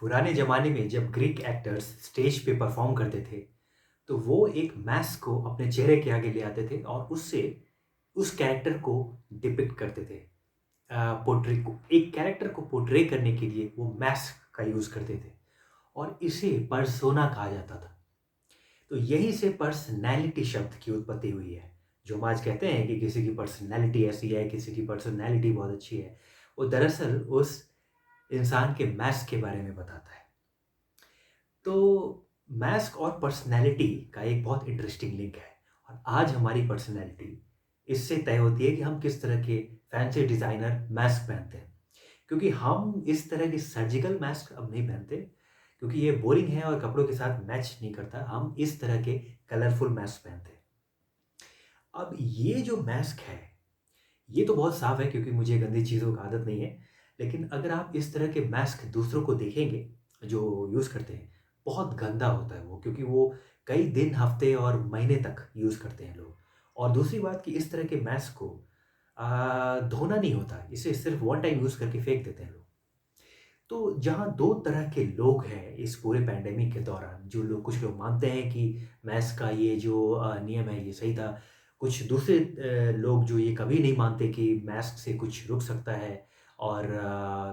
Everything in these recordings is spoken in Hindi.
पुराने ज़माने में जब ग्रीक एक्टर्स स्टेज पे परफ़ॉर्म करते थे, तो वो एक मास्क को अपने चेहरे के आगे ले आते थे और उससे उस कैरेक्टर को डिपिक्ट करते थे। पोर्ट्रे को एक कैरेक्टर को पोर्ट्रे करने के लिए वो मास्क का यूज़ करते थे और इसे पर्सोना कहा जाता था। तो यहीं से पर्सनैलिटी शब्द की उत्पत्ति हुई है। जो हम आज कहते हैं कि किसी की पर्सनैलिटी ऐसी है, किसी की पर्सनैलिटी बहुत अच्छी है, वो दरअसल उस इंसान के मास्क के बारे में बताता है। तो मास्क और पर्सनैलिटी का एक बहुत इंटरेस्टिंग लिंक है और आज हमारी पर्सनैलिटी इससे तय होती है कि हम किस तरह के फैंसी डिज़ाइनर मास्क पहनते हैं। क्योंकि हम इस तरह के सर्जिकल मास्क अब नहीं पहनते क्योंकि ये बोरिंग है और कपड़ों के साथ मैच नहीं करता। हम इस तरह के कलरफुल मास्क पहनते हैं। अब ये जो मास्क है, ये तो बहुत साफ है क्योंकि मुझे गंदी चीज़ों का आदत नहीं है। लेकिन अगर आप इस तरह के मास्क दूसरों को देखेंगे, जो यूज़ करते हैं, बहुत गंदा होता है वो क्योंकि वो कई दिन, हफ्ते और महीने तक यूज़ करते हैं लोग। और दूसरी बात कि इस तरह के मास्क को धोना नहीं होता, इसे सिर्फ़ वन टाइम यूज़ करके फेंक देते हैं लोग। तो जहाँ 2 तरह के लोग हैं इस पूरे पैंडेमिक के दौरान, जो लोग कुछ लोग मानते हैं कि मास्क का ये जो नियम है ये सही था। कुछ दूसरे लोग जो ये कभी नहीं मानते कि मास्क से कुछ रुक सकता है और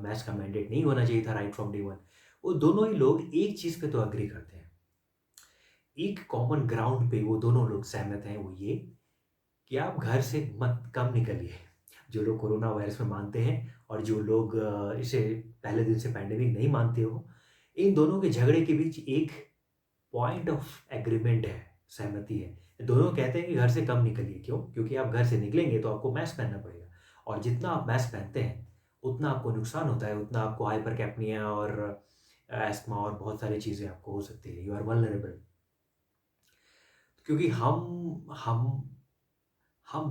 मास्क का मैंडेट नहीं होना चाहिए था राइट फ्रॉम डे वन। वो दोनों ही लोग एक चीज़ पे तो एग्री करते हैं। एक कॉमन ग्राउंड पे वो दोनों लोग सहमत हैं, वो ये कि आप घर से मत कम निकलिए। जो लोग कोरोना वायरस में मानते हैं और जो लोग इसे पहले दिन से पैंडेमिक नहीं मानते हो, इन दोनों के झगड़े के बीच एक पॉइंट ऑफ एग्रीमेंट है, सहमति है। दोनों कहते हैं कि घर से कम निकलिए, क्यों? क्योंकि आप घर से निकलेंगे तो आपको मास्क पहनना पड़ेगा और जितना आप मास्क पहनते हैं, उतना आपको नुकसान होता है, उतना आपको हाइपरकैप्निया और अस्थमा और बहुत सारी चीज़ें आपको हो सकती है। यू आर वल्नरेबल क्योंकि हम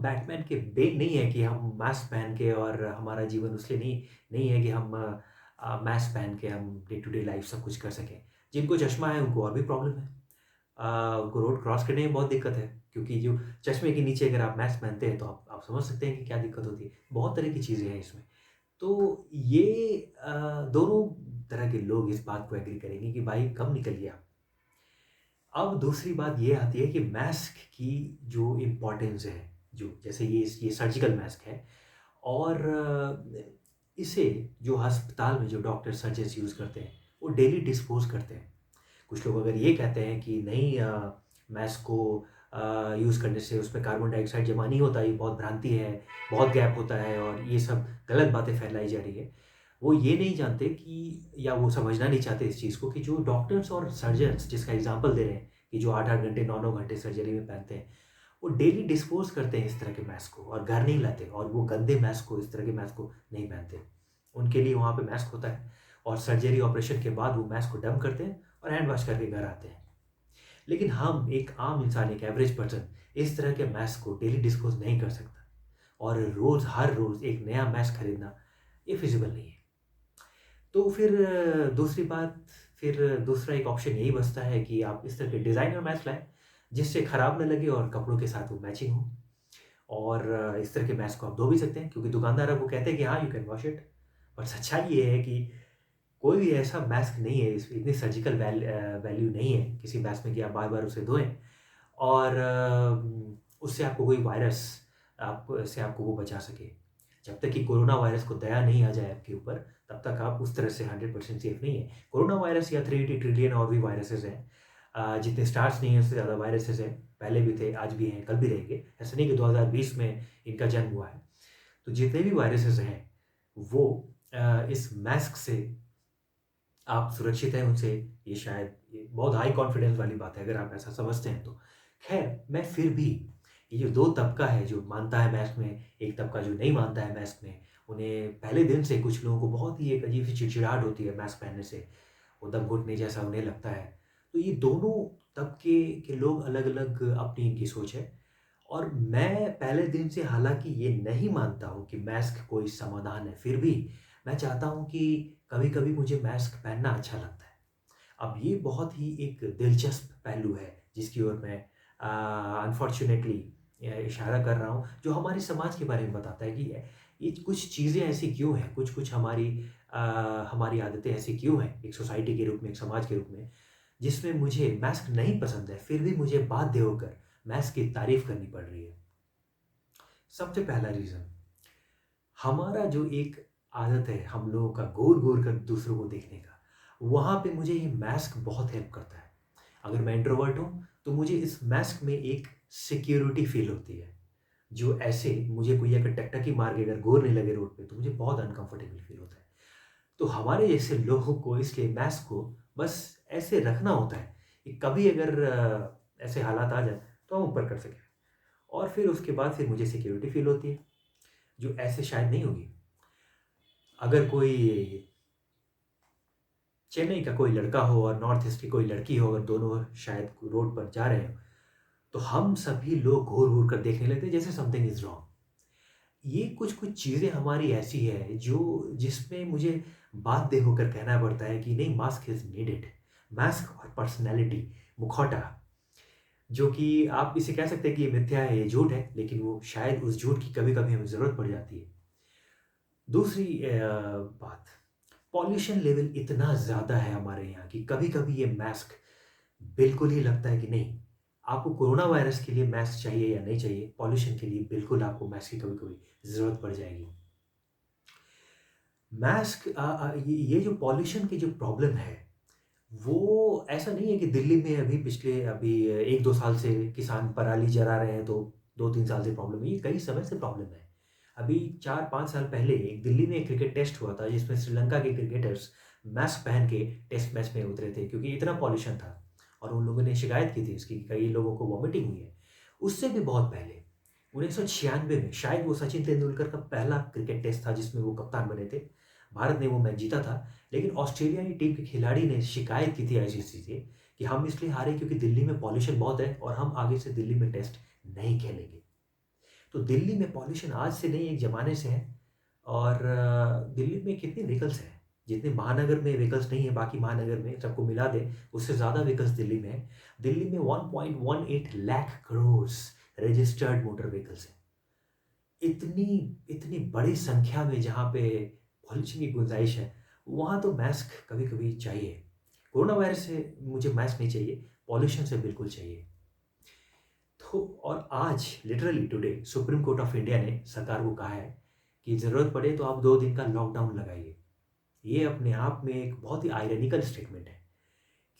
बैटमैन के बेन नहीं है कि हम मास्क पहन के और हमारा जीवन उसलिए नहीं नहीं है कि हम मास्क पहन के हम डे टू डे लाइफ सब कुछ कर सकें। जिनको चश्मा है उनको और भी प्रॉब्लम है। उनको रोड क्रॉस करने में बहुत दिक्कत है क्योंकि जो चश्मे के नीचे अगर आप मास्क पहनते हैं तो आप समझ सकते हैं कि क्या दिक्कत होती है। बहुत तरह की चीज़ें हैं इसमें। तो ये दोनों तरह के लोग इस बात को एग्री करेंगे कि भाई कम निकलिए आप। अब दूसरी बात ये आती है कि मास्क की जो इम्पोर्टेंस है, जो जैसे ये सर्जिकल मास्क है और इसे जो अस्पताल में जो डॉक्टर सर्जन्स यूज़ करते हैं, वो डेली डिस्पोज़ करते हैं। कुछ लोग अगर ये कहते हैं कि नहीं मास्क को यूज़ करने से उसमें कार्बन डाइऑक्साइड जमा नहीं होता, ये बहुत भ्रांति है, बहुत गैप होता है और ये सब गलत बातें फैलाई जा रही है। वो ये नहीं जानते कि या वो समझना नहीं चाहते इस चीज़ को कि जो डॉक्टर्स और सर्जन्स जिसका एग्ज़ाम्पल दे रहे हैं कि जो 8-8 घंटे, 9-9 घंटे सर्जरी में पहनते हैं, वो डेली डिस्पोज़ करते हैं इस तरह के मास्क को और घर नहीं लाते और वो गंदे मास्क को, इस तरह के मास्क को नहीं पहनते। उनके लिए वहाँ पे मास्क होता है और सर्जरी ऑपरेशन के बाद वो मास्क को डंप करते हैं और हैंड वॉश करके घर आते हैं। लेकिन हम एक आम इंसान, एक एवरेज पर्सन इस तरह के मास्क को डेली डिस्पोज़ नहीं कर सकता और हर रोज़ एक नया मास्क खरीदना ये फिज़िबल नहीं है। तो फिर दूसरी बात फिर दूसरा एक ऑप्शन यही बचता है कि आप इस तरह के डिज़ाइनर मास्क लाएँ, जिससे खराब ना लगे और कपड़ों के साथ वो मैचिंग हो और इस तरह के मास्क को आप धो भी सकते हैं क्योंकि दुकानदार आपको कहते हैं कि हाँ, यू कैन वॉश इट। पर सच्चाई ये है कि कोई भी ऐसा मास्क नहीं है, इस इतनी सर्जिकल वैल्यू नहीं है किसी मास्क में कि आप बार-बार उसे धोएँ और उससे आपको कोई वायरस आप से आपको वो बचा सके। जब तक कि कोरोना वायरस को दया नहीं आ जाए आपके ऊपर, तब तक आप उस तरह से 100% सेफ नहीं है। कोरोना वायरस या 380 ट्रिलियन और भी वायरसेज़ हैं। जितने स्टार्स नहीं हैं, उससे ज़्यादा वायरसेज़ हैं। पहले भी थे, आज भी हैं, कल भी रहेंगे। ऐसा नहीं कि 2020 में इनका जन्म हुआ है। तो जितने भी वायरसेज़ हैं, वो इस मास्क से आप सुरक्षित हैं उनसे, ये शायद ये बहुत हाई कॉन्फिडेंस वाली बात है अगर आप ऐसा समझते हैं तो। ख़ैर, मैं फिर भी ये जो 2 तबका है जो मानता है मास्क में, एक तबका जो नहीं मानता है मास्क में, उन्हें पहले दिन से कुछ लोगों को बहुत ही एक अजीब-सी चिड़चिड़ाहट होती है मास्क पहनने से, वो दम घुटने जैसा उन्हें लगता है। तो ये दोनों तबके के लोग अलग-अलग अपनी इनकी सोच है और मैं पहले दिन से हालाँकि ये नहीं मानता हूँ कि मास्क कोई समाधान है, फिर भी मैं चाहता हूँ कि कभी-कभी मुझे मास्क पहनना अच्छा लगता है। अब ये बहुत ही एक दिलचस्प पहलू है जिसकी ओर मैं अनफॉर्च्यूनेटली इशारा कर रहा हूँ, जो हमारे समाज के बारे में बताता है कि ये कुछ चीज़ें ऐसी क्यों हैं, कुछ-कुछ हमारी हमारी आदतें ऐसी क्यों हैं एक सोसाइटी के रूप में, एक समाज के रूप में, जिसमें मुझे मास्क नहीं पसंद है, फिर भी मुझे बाध्य होकर मास्क की तारीफ़ करनी पड़ रही है। सबसे पहला रीज़न, हमारा जो एक आदत है हम लोगों का घूर-घूर कर दूसरों को देखने का, वहाँ पे मुझे ये मास्क बहुत हेल्प करता है। अगर मैं इंट्रोवर्ट हूँ, तो मुझे इस मास्क में एक सिक्योरिटी फ़ील होती है। जो ऐसे मुझे कोई अगर टकटकी मार के अगर घूरने लगे रोड पे, तो मुझे बहुत अनकम्फ़र्टेबल फ़ील होता है। तो हमारे जैसे लोगों को इसलिए मास्क को बस ऐसे रखना होता है कि कभी अगर ऐसे हालात आ जाए, तो हम ऊपर कर सकें। और फिर उसके बाद फिर मुझे सिक्योरिटी फ़ील होती है, जो ऐसे शायद नहीं होगी। अगर कोई चेन्नई का कोई लड़का हो और नॉर्थ ईस्ट की कोई लड़की हो, अगर दोनों शायद रोड पर जा रहे हों, तो हम सभी लोग घूर-घूर कर देखने लगते हैं जैसे समथिंग इज़ रॉन्ग। ये कुछ-कुछ चीज़ें हमारी ऐसी है जो जिसमें मुझे बाध्य होकर कहना पड़ता है कि नहीं, मास्क इज़ नीडेड। मास्क और पर्सनैलिटी, मुखौटा, जो कि आप इसे कह सकते हैं कि ये मिथ्या है, ये झूठ है, लेकिन वो शायद उस झूठ की कभी-कभी हमें ज़रूरत पड़ जाती है। दूसरी बात, पॉल्यूशन लेवल इतना ज़्यादा है हमारे यहाँ कि कभी-कभी ये मास्क बिल्कुल ही लगता है कि नहीं, आपको कोरोना वायरस के लिए मास्क चाहिए या नहीं चाहिए, पॉल्यूशन के लिए बिल्कुल आपको मास्क की कभी-कभी ज़रूरत पड़ जाएगी। मास्क ये जो पॉल्यूशन की जो प्रॉब्लम है, वो ऐसा नहीं है कि दिल्ली में अभी 1-2 साल से किसान पराली जला रहे हैं, तो 2-3 साल से प्रॉब्लम है, ये कई समय से प्रॉब्लम है। अभी 4-5 साल पहले एक दिल्ली में एक क्रिकेट टेस्ट हुआ था, जिसमें श्रीलंका के क्रिकेटर्स मास्क पहन के टेस्ट मैच में उतरे थे, क्योंकि इतना पॉल्यूशन था और उन लोगों ने शिकायत की थी इसकी, कई लोगों को वॉमिटिंग हुई है। उससे भी बहुत पहले 1996 में शायद वो सचिन तेंदुलकर का पहला क्रिकेट टेस्ट था जिसमें वो कप्तान बने थे। भारत ने वो मैच जीता था, लेकिन ऑस्ट्रेलियाई टीम के खिलाड़ी ने शिकायत की थी आईसीसी से कि हम इसलिए हारे क्योंकि दिल्ली में पॉल्यूशन बहुत है और हम आगे से दिल्ली में टेस्ट नहीं खेलेंगे। तो दिल्ली में पॉल्यूशन आज से नहीं, एक ज़माने से है। और दिल्ली में कितने व्हीकल्स हैं? जितने महानगर में व्हीकल्स नहीं है, बाकी महानगर में सबको मिला दें, उससे ज़्यादा व्हीकल्स दिल्ली में हैं। दिल्ली में 1.18 lakh crore registered motor vehicles हैं। इतनी इतनी बड़ी संख्या में जहाँ पे पॉल्यूशन की गुंजाइश है, वहाँ तो मास्क कभी-कभी चाहिए। कोरोना वायरस से मुझे मास्क नहीं चाहिए, पॉल्यूशन से बिल्कुल चाहिए। तो और आज literally today supreme court of India ने सरकार को कहा है कि ज़रूरत पड़े तो आप 2 दिन का लॉकडाउन लगाइए। ये अपने आप में एक बहुत ही आयरॉनिकल स्टेटमेंट है,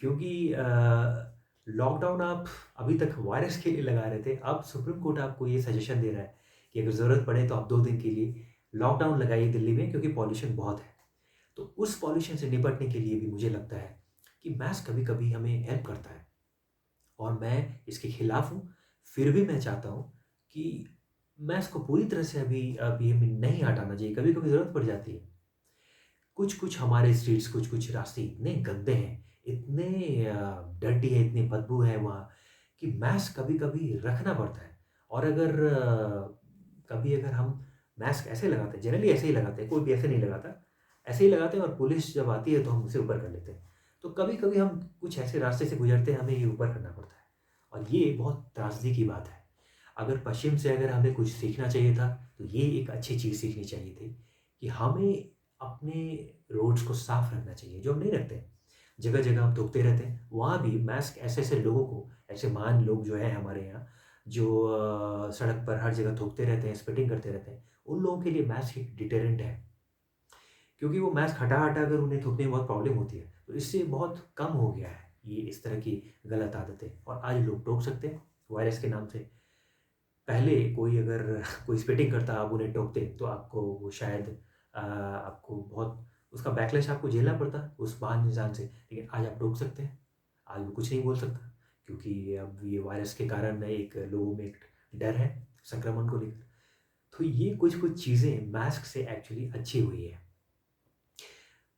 क्योंकि लॉकडाउन आप अभी तक वायरस के लिए लगा रहे थे, अब सुप्रीम कोर्ट आपको ये सजेशन दे रहा है कि अगर ज़रूरत पड़े तो आप 2 दिन के लिए लॉकडाउन लगाइए दिल्ली में, क्योंकि पॉल्यूशन बहुत है। तो उस पॉल्यूशन से निपटने के लिए भी मुझे लगता है कि मास्क कभी-कभी हमें हेल्प करता है। और मैं इसके खिलाफ हूँ, फिर भी मैं चाहता हूँ कि मैं इसको पूरी तरह से अभी हमें नहीं हटाना चाहिए, कभी-कभी ज़रूरत पड़ जाती है। कुछ-कुछ हमारे स्ट्रीट्स, कुछ-कुछ रास्ते इतने गंदे हैं, इतने डर्टी है, इतनी बदबू है वहाँ कि मास्क कभी-कभी रखना पड़ता है। और अगर कभी अगर हम मास्क ऐसे लगाते हैं, जनरली ऐसे ही लगाते हैं, कोई भी ऐसे नहीं लगाता, ऐसे ही लगाते हैं और पुलिस जब आती है तो हम उसे ऊपर कर लेते हैं। तो कभी-कभी हम कुछ ऐसे रास्ते से गुज़रते हैं, हमें ये ऊपर करना पड़ता है और ये बहुत त्रासदी की बात है। अगर पश्चिम से अगर हमें कुछ सीखना चाहिए था, तो ये एक अच्छी चीज़ सीखनी चाहिए थी कि हमें अपने रोड्स को साफ रखना चाहिए, जो हम नहीं रखते हैं। जगह-जगह हम थूकते रहते हैं, वहाँ भी मास्क ऐसे-ऐसे लोगों को, ऐसे महान लोग जो हैं हमारे यहाँ, जो सड़क पर हर जगह थूकते रहते हैं, स्पिटिंग करते रहते हैं, उन लोगों के लिए मास्क एक डिटरेंट है। क्योंकि वो मास्क हटा-हटा कर उन्हें थूकने में बहुत प्रॉब्लम होती है। तो इससे बहुत कम हो गया है ये इस तरह की गलत आदतें, और आज लोग टोक सकते हैं वायरस के नाम से। पहले कोई अगर कोई स्पिटिंग करता, आप उन्हें टोकते, तो आपको वो शायद आपको बहुत उसका बैकलैश आपको झेलना पड़ता उस महान इंसान से। लेकिन आज आप टोक सकते हैं, आज वो कुछ नहीं बोल सकता, क्योंकि अब ये वायरस के कारण एक लोगों में एक डर है संक्रमण को लेकर। तो ये कुछ-कुछ चीज़ें मास्क से एक्चुअली अच्छी हुई है।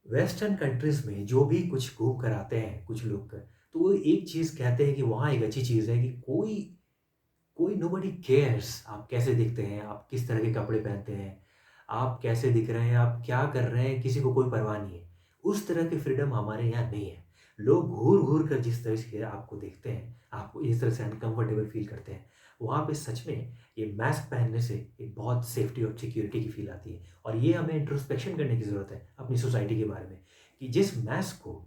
वेस्टर्न कंट्रीज़ में जो भी कुछ घूम कर आते हैं कुछ लोग, तो वो एक चीज़ कहते हैं कि वहाँ एक अच्छी चीज़ है कि कोई कोई नोबडी केयर्स आप कैसे दिखते हैं, आप किस तरह के कपड़े पहनते हैं, आप कैसे दिख रहे हैं, आप क्या कर रहे हैं, किसी को कोई परवाह नहीं है। उस तरह की फ्रीडम हमारे यहाँ नहीं है। लोग घूर-घूर कर जिस तरह से आपको देखते हैं, आपको इस तरह से अनकम्फर्टेबल फ़ील करते हैं, वहाँ पे सच में ये मास्क पहनने से एक बहुत सेफ्टी और सिक्योरिटी की फ़ील आती है। और ये हमें इंट्रोस्पेक्शन करने की ज़रूरत है अपनी सोसाइटी के बारे में, कि जिस मास्क को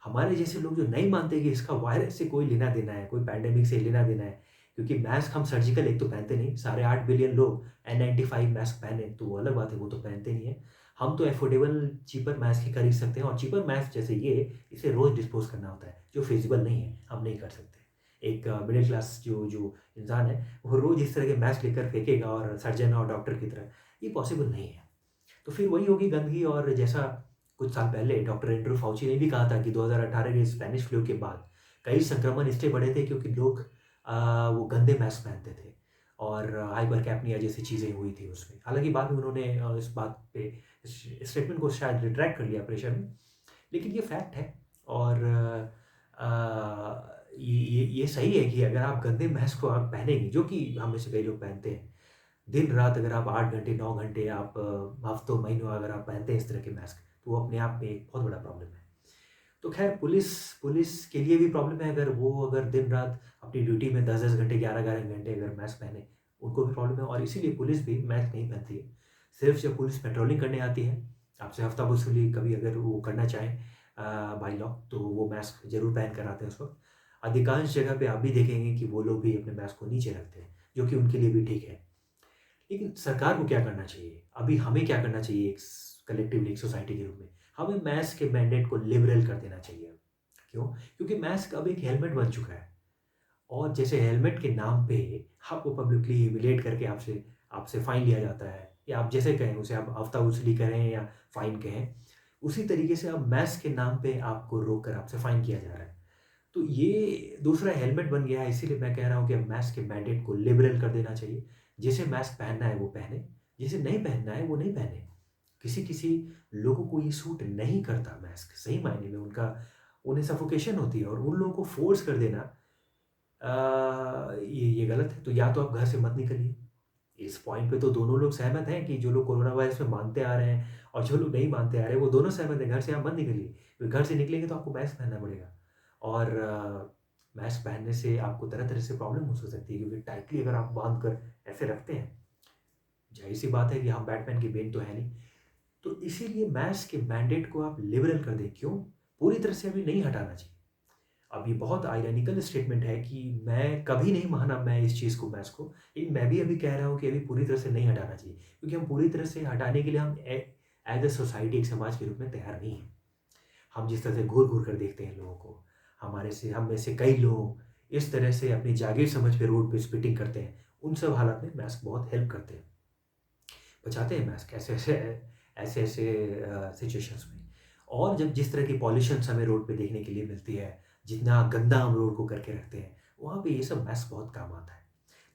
हमारे जैसे लोग जो नहीं मानते कि इसका वायरस से कोई लेना-देना है, कोई पैंडेमिक से लेना-देना है, क्योंकि मास्क हम सर्जिकल एक तो पहनते नहीं, साढ़े 8 बिलियन लोग N95 मास्क पहने, तो वो अलग बात है, वो तो पहनते नहीं हैं। हम तो अफोर्डेबल चीपर मास्क ही खरीद सकते हैं और चीपर मास्क जैसे ये, इसे रोज़ डिस्पोज़ करना होता है, जो फिज़िबल नहीं है, हम नहीं कर सकते। एक मिडल क्लास जो जो इंसान है, वो रोज़ इस तरह के मास्क लेकर फेंकेगा और सर्जन और डॉक्टर की तरह, ये पॉसिबल नहीं है। तो फिर वही होगी गंदगी। और जैसा कुछ साल पहले डॉक्टर एंड्रयू फाउची ने भी कहा था कि 2018 के स्पेनिश फ्लू के बाद कई संक्रमण इसलिए बढ़े थे क्योंकि लोग वो गंदे मास्क पहनते थे और हाइपरकैप्निया जैसी चीज़ें हुई थी उसमें। हालाँकि बाद में उन्होंने इस बात पे इस स्टेटमेंट को शायद रिट्रैक्ट कर लिया प्रेशर में। लेकिन ये फैक्ट है। और ये सही है कि अगर आप गंदे मास्क को आप पहनेंगे, जो कि हम में से कई लोग पहनते हैं, दिन-रात अगर आप 8 घंटे, 9 घंटे आप हफ्तों, महीनों अगर आप पहनते हैं इस तरह के मास्क, तो वो अपने आप में एक बहुत बड़ा प्रॉब्लम है। तो ख़ैर पुलिस पुलिस के लिए भी प्रॉब्लम है अगर वो अगर दिन-रात अपनी ड्यूटी में 10-10 घंटे, 11-11 घंटे अगर मास्क पहने, उनको भी प्रॉब्लम है और इसीलिए पुलिस भी मास्क नहीं पहनती है। सिर्फ़ जब पुलिस पेट्रोलिंग करने आती है, आपसे हफ्ता वसूली कभी अगर वो करना चाहें बाय लॉ, तो वो मास्क ज़रूर पहन कर आते हैं उस वक़्त। अधिकांश जगह पे आप भी देखेंगे कि वो लोग भी अपने मास्क को नीचे रखते हैं, जो कि उनके लिए भी ठीक है। लेकिन सरकार को क्या करना चाहिए? अभी हमें क्या करना चाहिए एक कलेक्टिवली एक सोसाइटी के रूप में? हमें मास्क के मैंडेट को लिबरल कर देना चाहिए। क्यों? क्योंकि मास्क अब एक हेलमेट बन चुका है और जैसे हेलमेट के नाम पे आपको पब्लिकली ह्यूमिलिएट करके आपसे आपसे फाइन लिया जाता है या आप जैसे कहें उसे आप हफ्ता वसूली करें या फाइन कहें, उसी तरीके से अब मास्क के नाम पे आपको रोक कर आपसे फाइन किया जा रहा है। तो ये दूसरा हेलमेट बन गया है, इसीलिए मैं कह रहा हूँ कि अब मास्क के मैंडेट को लिबरल कर देना चाहिए। जिसे मास्क पहनना है वो पहने, जिसे नहीं पहनना है वो नहीं पहने। किसी-किसी लोगों को ये सूट नहीं करता मास्क, सही मायने में उन्हें सफोकेशन होती है और उन लोगों को फ़ोर्स कर देना ये गलत है। तो या तो आप घर से मत निकलिए। इस पॉइंट पे तो दोनों लोग सहमत हैं कि जो लोग कोरोना वायरस में मानते आ रहे हैं और जो लोग नहीं मानते आ रहे हैं, वो दोनों सहमत हैं, घर से आप मत निकलिए। क्योंकि घर से निकलेंगे तो आपको मास्क पहनना पड़ेगा और मास्क पहनने से आपको तरह-तरह से प्रॉब्लम्स हो सकती है क्योंकि टाइटली अगर आप बाँध कर ऐसे रखते हैं, ज़ाहिर-सी बात है कि हम बैटमैन की बेन तो है नहीं। तो इसीलिए मास्क के मैंडेट को आप लिबरल कर दें। क्यों? पूरी तरह से अभी नहीं हटाना चाहिए। अब ये बहुत आयरॉनिकल स्टेटमेंट है कि मैं कभी नहीं माना मैं इस चीज़ को मास्क को, लेकिन मैं भी अभी कह रहा हूँ कि अभी पूरी तरह से नहीं हटाना चाहिए। क्योंकि हम पूरी तरह से हटाने के लिए हम एज़ अ सोसाइटी एक समाज के रूप में तैयार नहीं हैं। हम जिस तरह से घूर-घूर कर देखते हैं लोगों को, हम में से कई लोग इस तरह से अपनी जागीर समझ के रोड पे स्पिटिंग करते हैं, उन सब हालात में मास्क बहुत हेल्प करते हैं। बचाते हैं मास्क ऐसे-ऐसे सिचुएशंस में। और जब जिस तरह की पॉल्यूशंस हमें रोड पे देखने के लिए मिलती है, जितना गंदा हम रोड को करके रखते हैं, वहाँ पे ये सब मास्क बहुत काम आता है।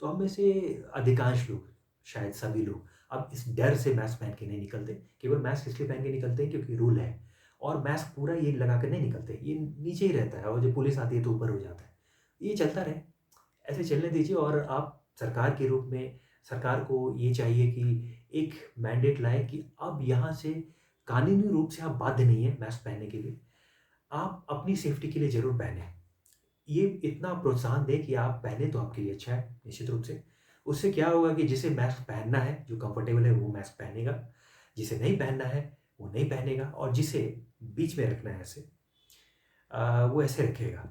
तो हम में से अधिकांश लोग, शायद सभी लोग, अब इस डर से मास्क पहन के नहीं निकलते। केवल मास्क इसलिए पहन के निकलते हैं क्योंकि रूल है और मास्क पूरा ये लगा कर नहीं निकलते, ये नीचे ही रहता है और जब पुलिस आती है तो ऊपर हो जाता है। ये चलता रहे, ऐसे चलने दीजिए। और आप सरकार के रूप में सरकार को ये चाहिए कि एक मैंडेट लाएँ कि अब यहाँ से कानूनी रूप से आप बाध्य नहीं हैं मास्क पहनने के लिए। आप अपनी सेफ्टी के लिए ज़रूर पहनें। ये इतना प्रोत्साहन दें कि आप पहने तो आपके लिए अच्छा है, निश्चित रूप से। उससे क्या होगा कि जिसे मास्क पहनना है, जो कंफर्टेबल है, वो मास्क पहनेगा। जिसे नहीं पहनना है, वो नहीं पहनेगा और जिसे बीच में रखना है ऐसे वो ऐसे रखेगा।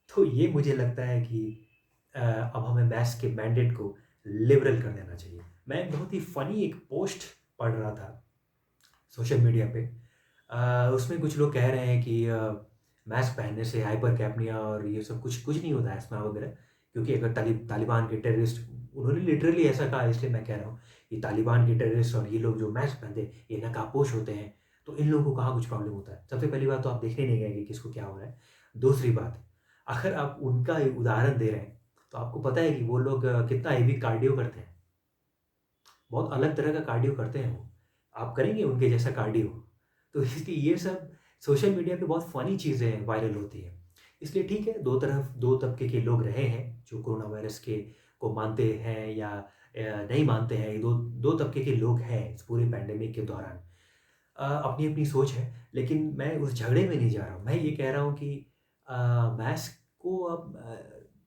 तो ये मुझे लगता है कि अब हमें मास्क के मैंडेट को लिबरल कर देना चाहिए। मैं एक बहुत ही फ़नी एक पोस्ट पढ़ रहा था सोशल मीडिया पे। उसमें कुछ लोग कह रहे हैं कि मास्क पहनने से हाइपरकैप्निया और ये सब कुछ कुछ नहीं होता है अस्थमा वगैरह, क्योंकि अगर तालिबान के टेररिस्ट, उन्होंने लिटरली ऐसा कहा इसलिए मैं कह रहा हूँ कि तालिबान के टेररिस्ट और ये लोग जो मास्क पहनते हैं, ये नकाबपोश होते हैं, तो इन लोगों को कहाँ कुछ प्रॉब्लम होता है। सबसे पहली बात तो आप देखने नहीं गए कि किसको क्या हो रहा है। दूसरी बात, अगर आप उनका एक उदाहरण दे रहे हैं, तो आपको पता है कि वो लोग कितना हेवी कार्डियो करते हैं। बहुत अलग तरह का कार्डियो करते हैं वो। आप करेंगे उनके जैसा कार्डियो? तो इसलिए ये सब सोशल मीडिया पे बहुत फ़नी चीज़ें वायरल होती हैं। इसलिए ठीक है, 2 तबके के लोग रहे हैं, जो कोरोना वायरस के को मानते हैं या नहीं मानते हैं। ये 2 तबके के लोग हैं इस पूरे पैंडेमिक के दौरान। अपनी-अपनी सोच है, लेकिन मैं उस झगड़े में नहीं जा रहा हूँ। मैं ये कह रहा हूँ कि अ, मास्क को अब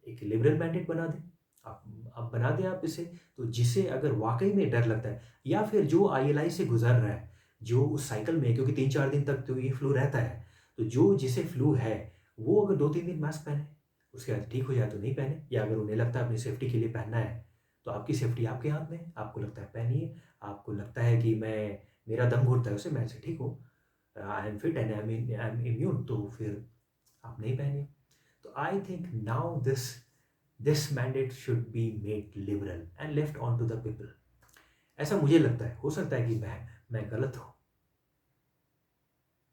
एक लिबरल मैंडेट बना दें। आप बना दें आप इसे, तो जिसे अगर वाक़ई में डर लगता है या फिर जो आईएलआई से गुज़र रहा है, जो उस साइकिल में क्योंकि 3-4 दिन तक तो ये फ्लू रहता है, तो जो जिसे फ्लू है, वो अगर 2-3 दिन मास्क पहने, उसके बाद ठीक हो जाए तो नहीं पहने या अगर उन्हें लगता है अपनी सेफ्टी के लिए पहनना है, तो आपकी सेफ्टी आपके हाथ में है। आपको लगता है पहनिए, आपको लगता है कि मैं मेरा दम घुटता है उससे, मैं इससे ठीक हूँ, I am fit and I am immune, तो फिर आप नहीं पहनिए। तो I think now this mandate should be made liberal and left on to the people. ऐसा मुझे लगता है, हो सकता है कि मैं गलत हूँ।